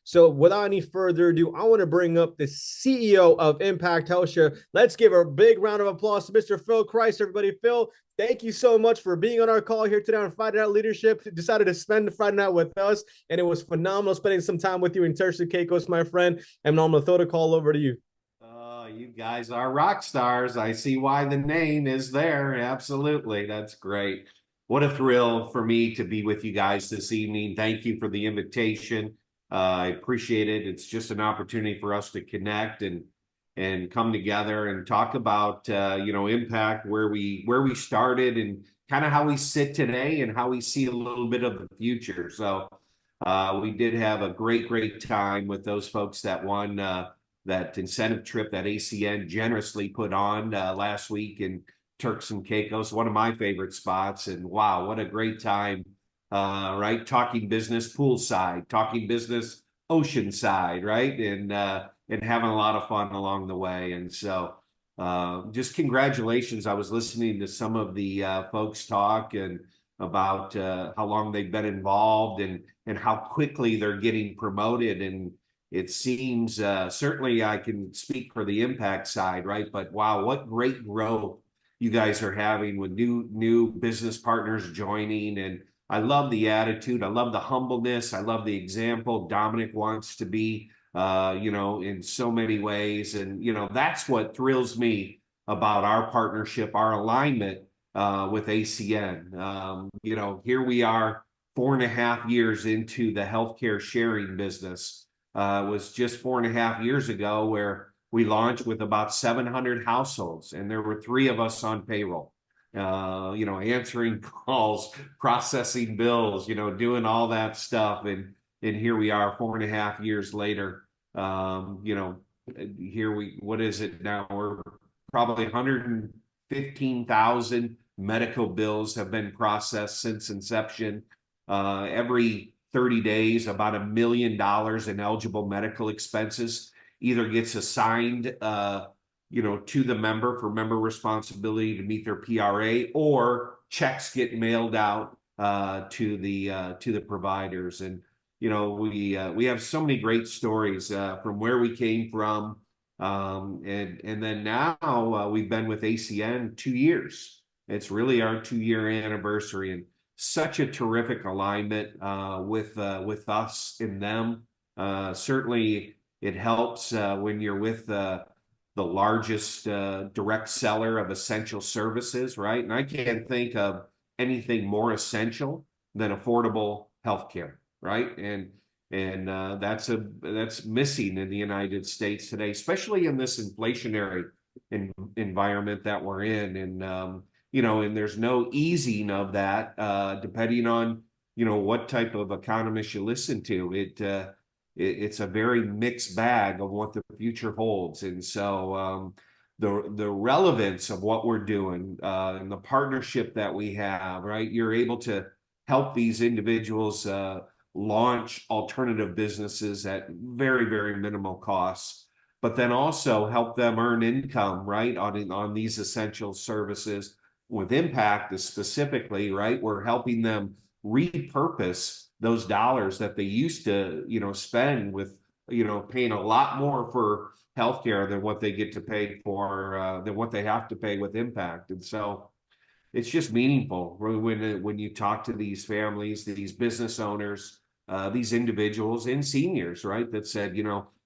So without any further ado, I want to bring up the CEO of Impact Health Share. Let's give a big round of applause to Mr. Phil Chrysler, everybody. Phil, thank you so much for being on our call here today on Friday Night Leadership. Decided to spend the Friday night with us, and it was phenomenal spending some time with you in Turks and Caicos, my friend. And I'm going to throw the call over to you. You guys are rock stars. I see why the name is there. Absolutely. That's great. What a thrill for me to be with you guys this evening. Thank you for the invitation. I appreciate it. It's just an opportunity for us to connect and come together and talk about impact, where we started and kind of how we sit today and how we see a little bit of the future. So we did have a great time with those folks that won that incentive trip that ACN generously put on last week in Turks and Caicos, one of my favorite spots. And wow, what a great time, right? Talking business poolside, talking business oceanside, right? And having a lot of fun along the way. And so just congratulations. I was listening to some of the folks talk and about how long they've been involved and how quickly they're getting promoted. And it seems certainly I can speak for the impact side, right? But wow, what great growth you guys are having with new business partners joining. And I love the attitude. I love the humbleness. I love the example Dominic wants to be, in so many ways. And, that's what thrills me about our partnership, our alignment with ACN. Here we are 4.5 years into the healthcare sharing business. Was just 4.5 years ago where we launched with about 700 households, and there were 3 of us on payroll. Answering calls, processing bills, doing all that stuff, and here we are 4.5 years later. What is it now? We're probably 115,000 medical bills have been processed since inception. Every 30 days, about $1 million in eligible medical expenses either gets assigned, to the member for member responsibility to meet their PRA, or checks get mailed out to the providers. And we have so many great stories from where we came from, and then now we've been with ACN 2 years. It's really our 2-year anniversary, and such a terrific alignment with us and them. Certainly, it helps when you're with the largest direct seller of essential services, right? And I can't think of anything more essential than affordable healthcare, right? And that's missing in the United States today, especially in this inflationary environment that we're in. And there's no easing of that, depending on, what type of economist you listen to. It's a very mixed bag of what the future holds. And so the relevance of what we're doing and the partnership that we have, right? You're able to help these individuals launch alternative businesses at very minimal costs, but then also help them earn income, right, on these essential services. With impact specifically, right, we're helping them repurpose those dollars that they used to, spend with, paying a lot more for healthcare than what they get to pay for, than what they have to pay with impact. And so it's just meaningful when you talk to these families, these business owners, these individuals and seniors, right, that said,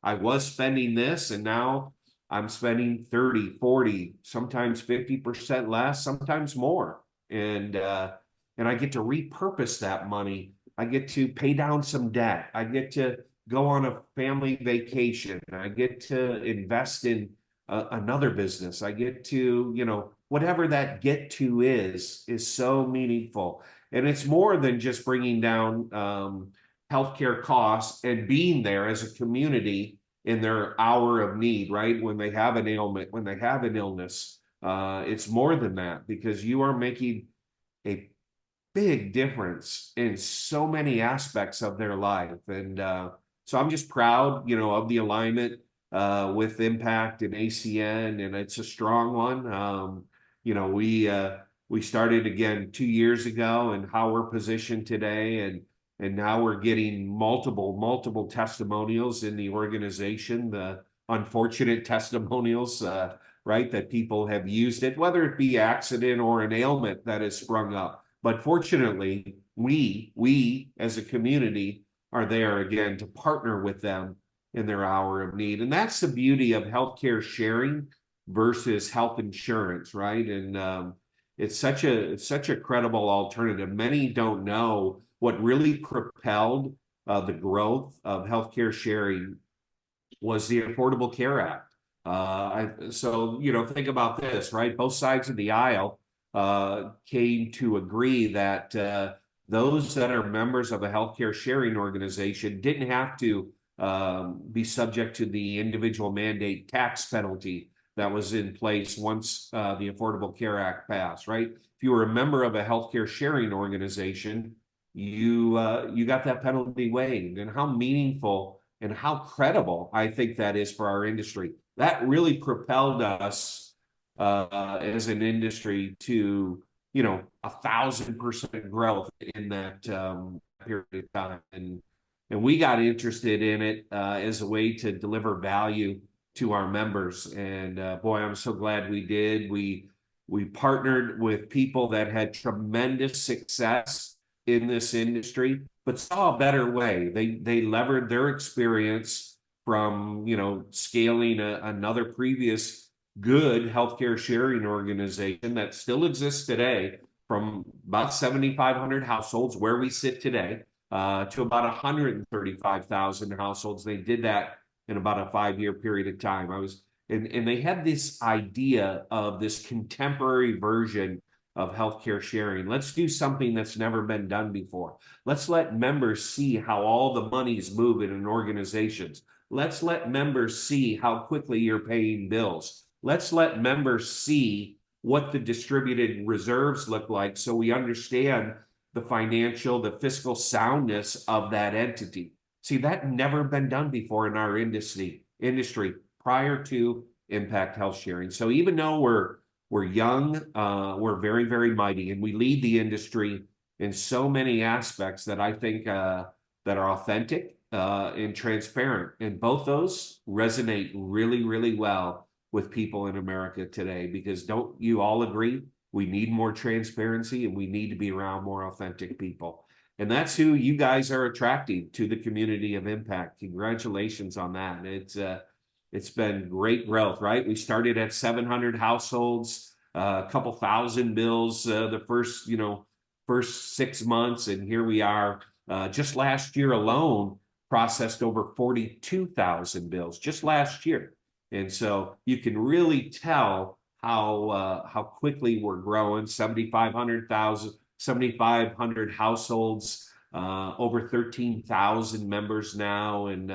I was spending this and now I'm spending 30, 40, sometimes 50% less, sometimes more. And I get to repurpose that money. I get to pay down some debt. I get to go on a family vacation. I get to invest in another business. I get to, whatever that get to is so meaningful. And it's more than just bringing down healthcare costs and being there as a community in their hour of need, right? When they have an ailment, when they have an illness, it's more than that, because you are making a big difference in so many aspects of their life. And so I'm just proud, of the alignment with Impact and ACN, and it's a strong one. We started again 2 years ago, and how we're positioned today, and and now we're getting multiple testimonials in the organization, the unfortunate testimonials, right, that people have used it, whether it be accident or an ailment that has sprung up. But fortunately, we as a community are there again to partner with them in their hour of need. And that's the beauty of healthcare sharing versus health insurance, right? And it's such a credible alternative. Many don't know what really propelled the growth of healthcare sharing was the Affordable Care Act. So, think about this, right? Both sides of the aisle came to agree that those that are members of a healthcare sharing organization didn't have to be subject to the individual mandate tax penalty that was in place once the Affordable Care Act passed, right? If you were a member of a healthcare sharing organization, you got that penalty waived. And how meaningful and how credible I think that is for our industry. That really propelled us as an industry to 1,000% growth in that period of time, and we got interested in it as a way to deliver value to our members. And boy, I'm so glad we did. We partnered with people that had tremendous success in this industry, but saw a better way. They levered their experience from scaling another previous good healthcare sharing organization that still exists today, from about 7,500 households where we sit today to about 135,000 households. They did that in about a 5-year period of time. And they had this idea of this contemporary version of healthcare sharing. Let's do something that's never been done before. Let's let members see how all the money's moving in organizations. Let's let members see how quickly you're paying bills. Let's let members see what the distributed reserves look like so we understand the fiscal soundness of that entity. See, that never been done before in our industry prior to Impact Health Sharing. So even though we're young, we're very, very mighty, and we lead the industry in so many aspects that I think that are authentic and transparent. And both those resonate really, really well with people in America today, because don't you all agree? We need more transparency and we need to be around more authentic people. And that's who you guys are attracting to the community of impact. Congratulations on that. It's been great growth, right? We started at 700 households, a couple thousand bills the first 6 months, and here we are. Just last year alone, processed over 42,000 bills just last year, and so you can really tell how quickly we're growing. 7,500 households, over 13,000 members now, and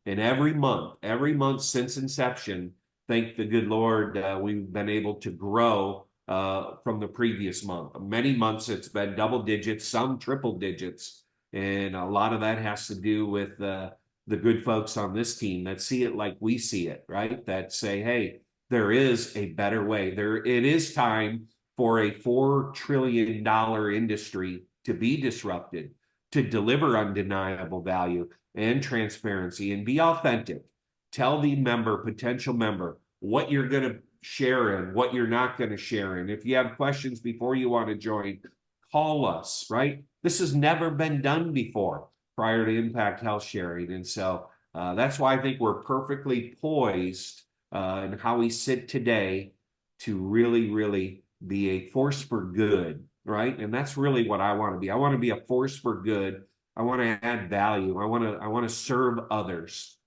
every month since inception, thank the good Lord, we've been able to grow from the previous month. Many months it's been double digits, some triple digits, and a lot of that has to do with the good folks on this team that see it like we see it, right? That say, hey, there is a better way. It is time for a $4 trillion industry to be disrupted, to deliver undeniable value and transparency and be authentic. Tell the potential member, what you're going to share in, what you're not going to share in. If you have questions before you want to join, call us, right? This has never been done before prior to Impact Health Sharing. And so that's why I think we're perfectly poised in how we sit today to really, really be a force for good, right? And that's really what I want to be. I want to be a force for good. I want to add value. I want to serve others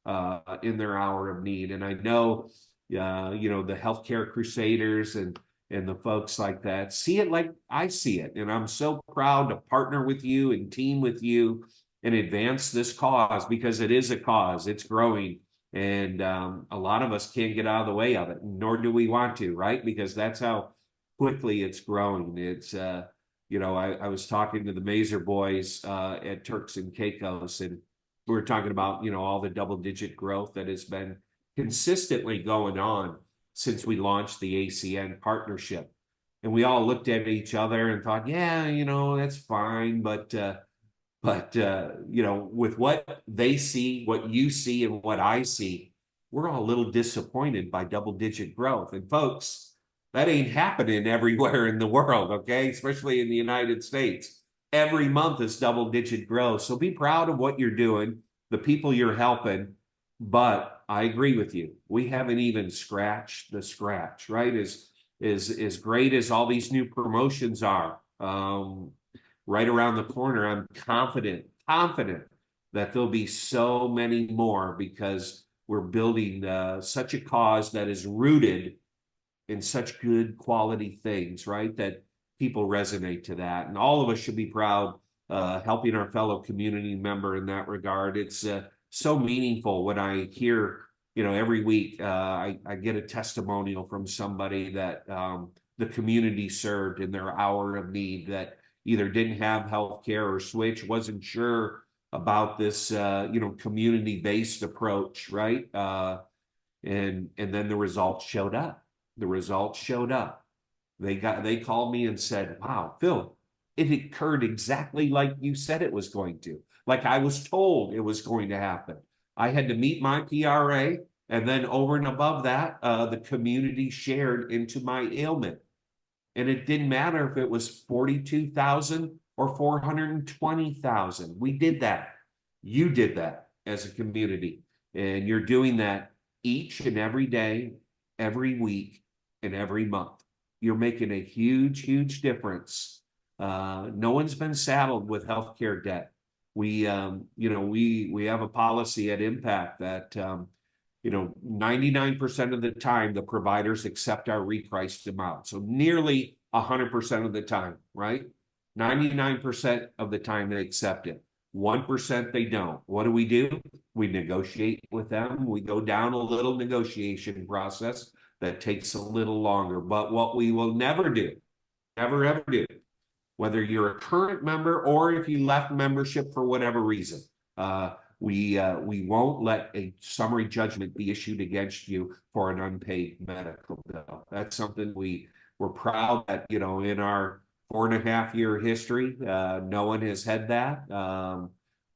in their hour of need. And I know, the healthcare crusaders and the folks like that see it like I see it. And I'm so proud to partner with you and team with you and advance this cause, because it is a cause. It's growing. And a lot of us can't get out of the way of it, nor do we want to, right? Because that's how quickly it's growing. It's, I was talking to the Mazer boys at Turks and Caicos, and we were talking about, all the double-digit growth that has been consistently going on since we launched the ACN partnership. And we all looked at each other and thought, yeah, that's fine, but But with what they see, what you see, and what I see, we're all a little disappointed by double-digit growth. And folks, that ain't happening everywhere in the world, okay? Especially in the United States. Every month is double-digit growth. So be proud of what you're doing, the people you're helping. But I agree with you. We haven't even scratched the scratch, right? As great as all these new promotions are, right around the corner, I'm confident that there'll be so many more because we're building such a cause that is rooted in such good quality things, right? That people resonate to that. And all of us should be proud helping our fellow community member in that regard. It's so meaningful when I hear, every week I get a testimonial from somebody that the community served in their hour of need, that either didn't have health care or switch, wasn't sure about this, community-based approach, right? And then the results showed up. The results showed up. They called me and said, "Wow, Phil, it occurred exactly like you said it was going to. Like I was told it was going to happen. I had to meet my PRA, and then over and above that, the community shared into my ailment. And it didn't matter if it was 42,000 or 420,000. We did that. You did that as a community. And you're doing that each and every day, every week, and every month. You're making a huge, huge difference. No one's been saddled with healthcare debt. We have a policy at Impact that 99% of the time, the providers accept our repriced amount. So nearly 100% of the time, right? 99% of the time they accept it. 1% they don't. What do? We negotiate with them. We go down a little negotiation process that takes a little longer. But what we will never do, never ever do, whether you're a current member or if you left membership for whatever reason, we won't let a summary judgment be issued against you for an unpaid medical bill. That's something we're proud that, in our 4.5-year history, no one has had that.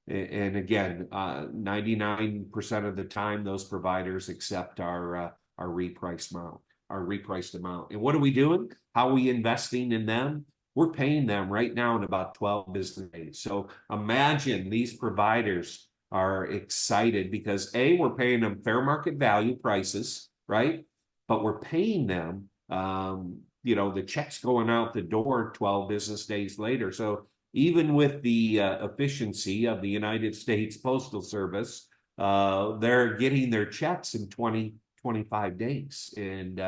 And again, 99% of the time, those providers accept our repriced amount. And what are we doing? How are we investing in them? We're paying them right now in about 12 business days. So imagine these providers are excited because we're paying them fair market value prices, right? But we're paying them, the check's going out the door 12 business days later. So even with the efficiency of the United States Postal Service, they're getting their checks in 25 days. And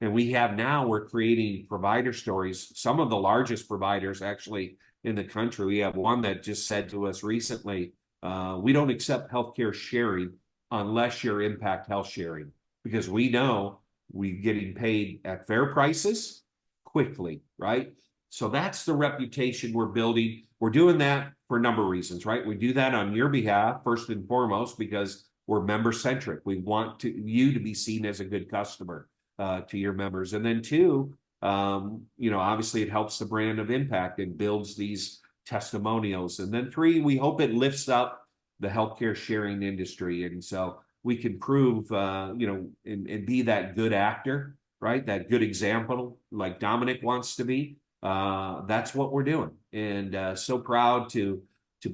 we're creating provider stories. Some of the largest providers actually in the country. We have one that just said to us recently, we don't accept healthcare sharing unless you're Impact Health Sharing, because we know we're getting paid at fair prices quickly, right? So that's the reputation we're building. We're doing that for a number of reasons, right? We do that on your behalf, first and foremost, because we're member centric. We want you to be seen as a good customer to your members. And then two, obviously it helps the brand of Impact and builds these testimonials. And then three, we hope it lifts up the healthcare sharing industry. And so we can prove, and be that good actor, right? That good example like Dominic wants to be. That's what we're doing. And so proud to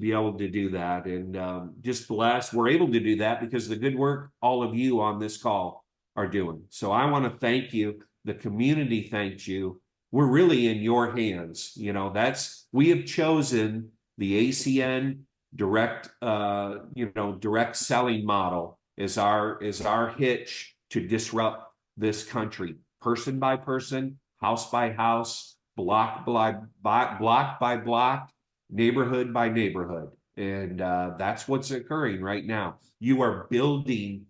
be able to do that. And just blessed we're able to do that because the good work all of you on this call are doing. So I want to thank you. The community thanks you. We're really in your hands. We have chosen the ACN direct selling model is our hitch to disrupt this country, person by person, house by house, block by block, neighborhood by neighborhood. And that's what's occurring right now. You are building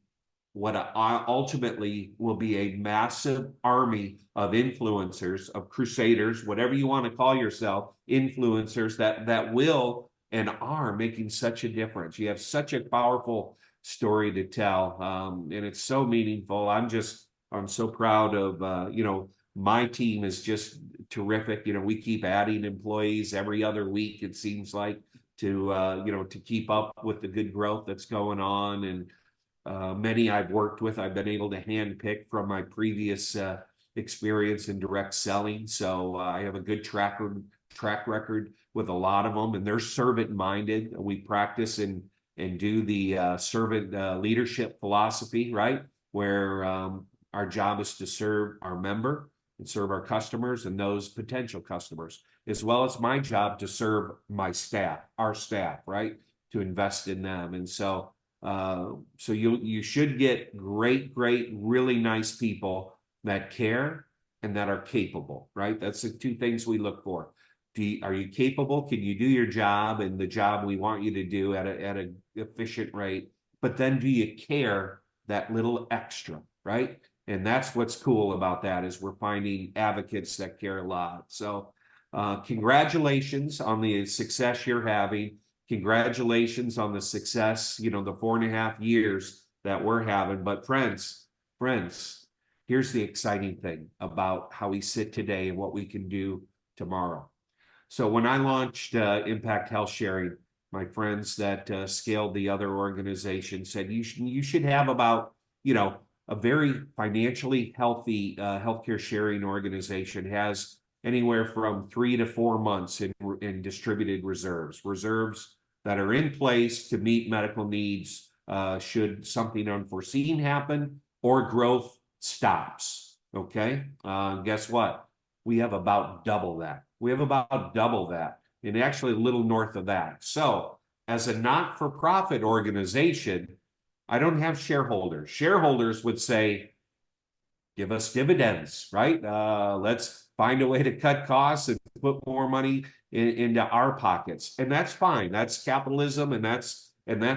what ultimately will be a massive army of influencers, of crusaders, whatever you want to call yourself, influencers that will and are making such a difference. You have such a powerful story to tell, and it's so meaningful. I'm so proud of, my team is just terrific. We keep adding employees every other week, it seems like, to keep up with the good growth that's going on. And many I've worked with, I've been able to handpick from my previous experience in direct selling. So I have a good track record with a lot of them, and they're servant minded. We practice and do the servant leadership philosophy, right? Where our job is to serve our member and serve our customers and those potential customers, as well as my job to serve my staff, our staff, right? To invest in them. And so you should get great, really nice people that care and that are capable, right? That's the two things we look for. Are you capable? Can you do your job and the job we want you to do at an efficient rate? But then do you care that little extra, right? And that's what's cool about that, is we're finding advocates that care a lot. So congratulations on the success you're having. Congratulations on the success, the 4.5 years that we're having. But friends, here's the exciting thing about how we sit today and what we can do tomorrow. So when I launched Impact Health Sharing, my friends that scaled the other organization said you should have about, a very financially healthy healthcare sharing organization has anywhere from 3 to 4 months in distributed reserves that are in place to meet medical needs should something unforeseen happen or growth stops. Okay, guess what? We have about double that. And actually a little north of that. So as a not-for-profit organization, I don't have shareholders. Shareholders would say, give us dividends, right? Let's find a way to cut costs and put more money into our pockets. And that's fine. That's capitalism, and that's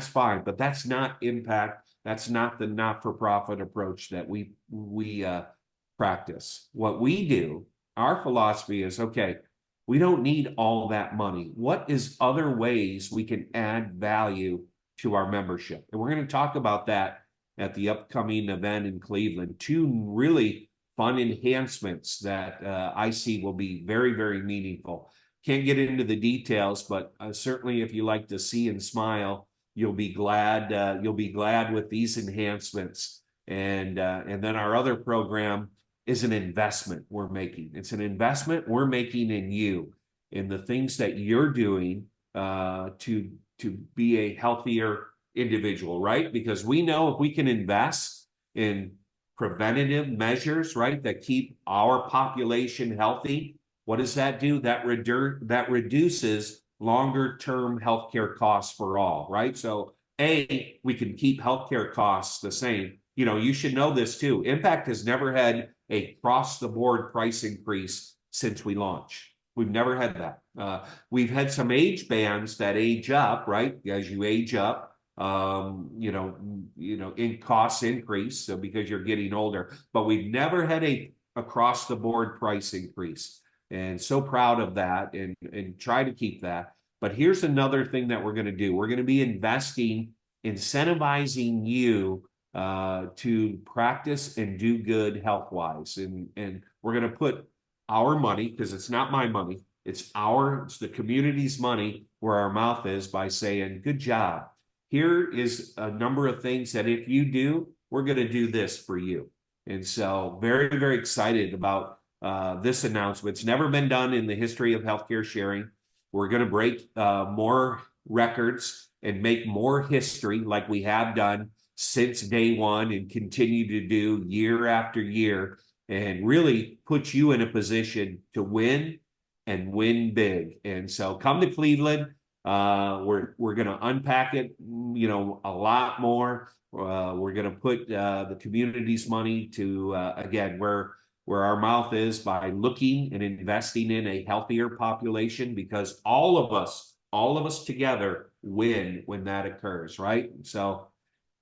fine. But that's not impact. That's not the not-for-profit approach that we practice. What we do, our philosophy is, okay, we don't need all that money. What is other ways we can add value to our membership? And we're going to talk about that at the upcoming event in Cleveland. 2 really fun enhancements that I see will be very, very meaningful. Can't get into the details, but certainly if you like to see and smile, you'll be glad with these enhancements. And then our other program is an investment we're making. It's an investment we're making in you, in the things that you're doing to be a healthier individual, right? Because we know if we can invest in preventative measures, right, that keep our population healthy, what does that do? That reduces longer-term healthcare costs for all, right? So we can keep healthcare costs the same. You should know this too. Impact has never had a across-the-board price increase since we launched. We've never had that. We've had some age bands that age up, right? As you age up, in costs increase, so because you're getting older. But we've never had a across-the-board price increase, and so proud of that, and try to keep that. But here's another thing that we're going to do. We're going to be incentivizing you to practice and do good health-wise. And we're going to put our money, because it's not my money, it's the community's money where our mouth is, by saying, good job. Here is a number of things that if you do, we're going to do this for you. And so very, very excited about this announcement. It's never been done in the history of healthcare sharing. We're going to break more records and make more history like we have done since day one, and continue to do year after year, and really put you in a position to win and win big. And so come to Cleveland. We're going to unpack it, a lot more. We're going to put the community's money to, again, where our mouth is, by looking and investing in a healthier population, because all of us together win when that occurs, right? So,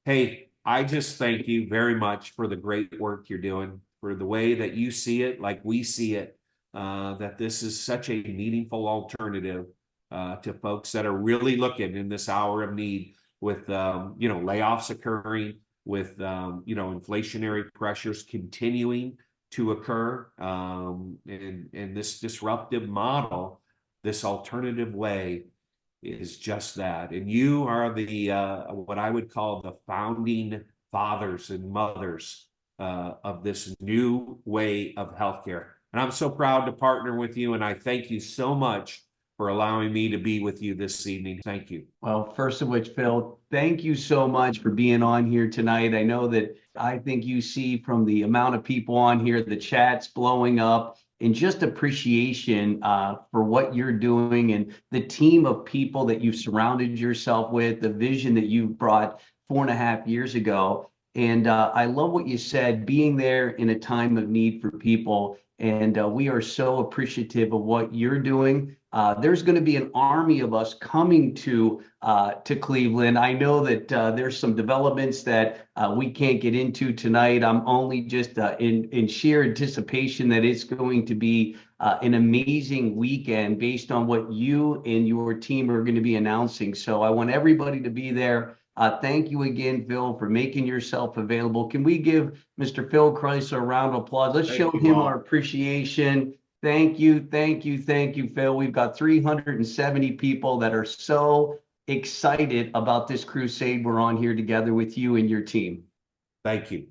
hey, I just thank you very much for the great work you're doing, for the way that you see it, like we see it, that this is such a meaningful alternative to folks that are really looking in this hour of need, with layoffs occurring, with inflationary pressures continuing to occur, and this disruptive model, this alternative way is just that. And you are the what I would call the founding fathers and mothers of this new way of healthcare. And I'm so proud to partner with you. And I thank you so much for allowing me to be with you this evening. Thank you. Well, first of which, Phil, thank you so much for being on here tonight. I know that I think you see from the amount of people on here, the chat's blowing up, and just appreciation for what you're doing and the team of people that you've surrounded yourself with, the vision that you brought 4.5 years ago. And I love what you said, being there in a time of need for people. And we are so appreciative of what you're doing. There's going to be an army of us coming to Cleveland. I know that there's some developments that we can't get into tonight. I'm only just in sheer anticipation that it's going to be an amazing weekend based on what you and your team are going to be announcing. So I want everybody to be there. Thank you again, Phil, for making yourself available. Can we give Mr. Phil Chrysler a round of applause? Let's show him our appreciation. Thank you, thank you, thank you, Phil. We've got 370 people that are so excited about this crusade we're on here together with you and your team. Thank you.